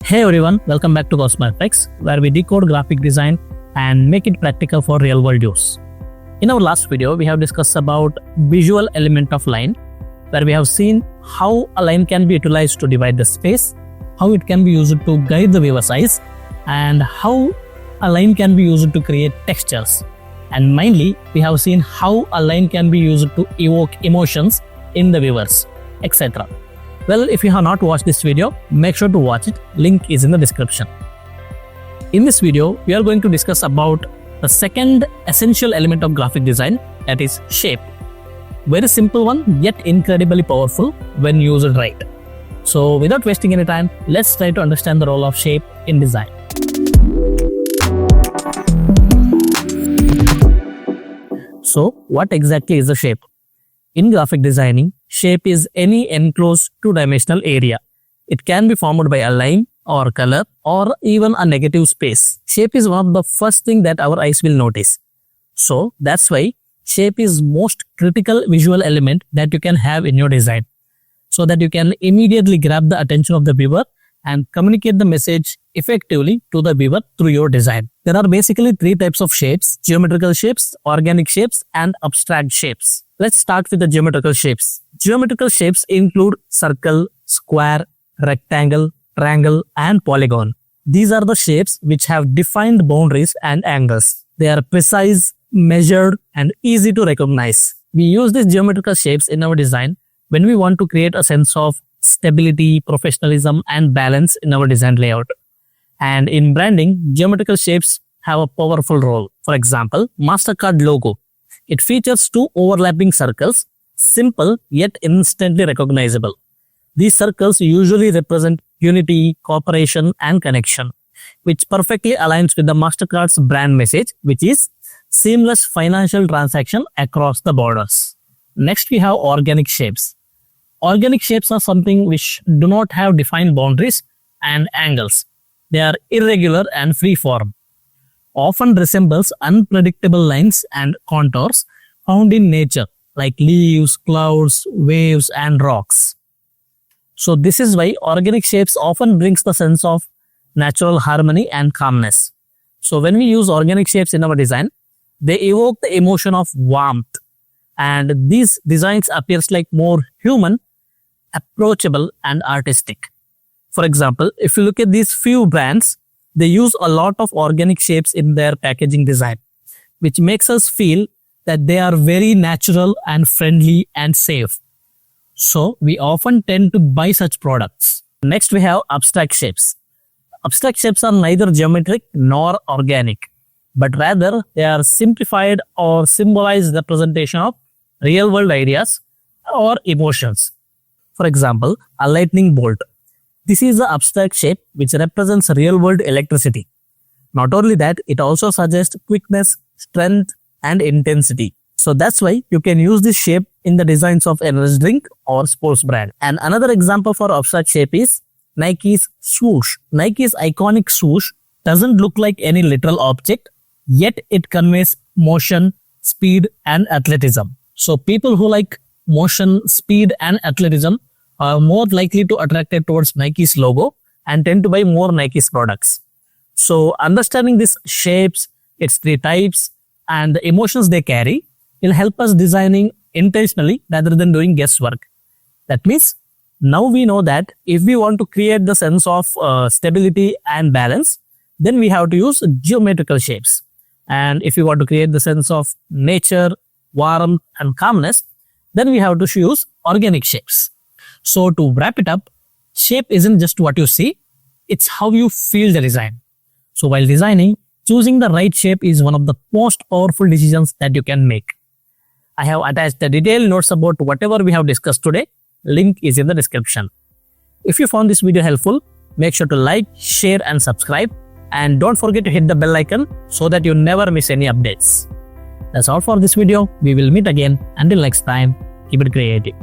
Hey everyone, welcome back to CosmoFX, where we decode graphic design and make it practical for real-world use. In our last video, we have discussed about visual element of line, where we have seen how a line can be utilized to divide the space, how it can be used to guide the viewer's eyes, and how a line can be used to create textures. And mainly, we have seen how a line can be used to evoke emotions in the viewers, etc. Well, if you have not watched this video, make sure to watch it. Link is in the description. In this video, we are going to discuss about the second essential element of graphic design, that is shape. Very simple one, yet incredibly powerful when used right. So without wasting any time, let's try to understand the role of shape in design. So what exactly is the shape? In graphic designing, shape is any enclosed two-dimensional area. It can be formed by a line or color or even a negative space. Shape is one of the first thing that our eyes will notice. So that's why shape is most critical visual element that you can have in your design, so that you can immediately grab the attention of the viewer and communicate the message effectively to the viewer through your design. There are basically three types of shapes: geometrical shapes, organic shapes, and abstract shapes. Let's start with the geometrical shapes. Geometrical shapes include circle, square, rectangle, triangle, and polygon. These are the shapes which have defined boundaries and angles. They are precise, measured, and easy to recognize. We use these geometrical shapes in our design when we want to create a sense of stability, professionalism, and balance in our design layout. And in branding, geometrical shapes have a powerful role. For example, MasterCard logo. It features two overlapping circles, simple yet instantly recognizable. These circles usually represent unity, cooperation, and connection, which perfectly aligns with the MasterCard's brand message, which is seamless financial transaction across the borders. Next, we have organic shapes. Organic shapes are something which do not have defined boundaries and angles. They are irregular and free-form, often resembles unpredictable lines and contours found in nature, like leaves, clouds, waves, and rocks. So this is why organic shapes often brings the sense of natural harmony and calmness. So when we use organic shapes in our design, they evoke the emotion of warmth, and these designs appears like more human, approachable, and artistic. For example, if you look at these few brands, they use a lot of organic shapes in their packaging design, which makes us feel that they are very natural and friendly and safe. So we often tend to buy such products. Next, we have abstract shapes. Abstract shapes are neither geometric nor organic, but rather they are simplified or symbolized representation of real-world ideas or emotions. For example, a lightning bolt. This is the abstract shape which represents real-world electricity. Not only that, it also suggests quickness, strength, and intensity. So that's why you can use this shape in the designs of energy drink or sports brand. And another example for abstract shape is Nike's swoosh. Nike's iconic swoosh doesn't look like any literal object, yet it conveys motion, speed, and athleticism. So people who like motion, speed, and athleticism are more likely to attracted towards Nike's logo and tend to buy more Nike's products. So understanding these shapes, its three types, and the emotions they carry will help us designing intentionally rather than doing guesswork. That means now we know that if we want to create the sense of stability and balance, then we have to use geometrical shapes. And if we want to create the sense of nature, warmth, and calmness, then we have to use organic shapes. So to wrap it up, shape isn't just what you see, it's how you feel the design. So while designing, choosing the right shape is one of the most powerful decisions that you can make. I have attached the detailed notes about whatever we have discussed today. Link is in the description. If you found this video helpful, make sure to like, share, and subscribe. And don't forget to hit the bell icon so that you never miss any updates. That's all for this video. We will meet again. Until next time, keep it creative.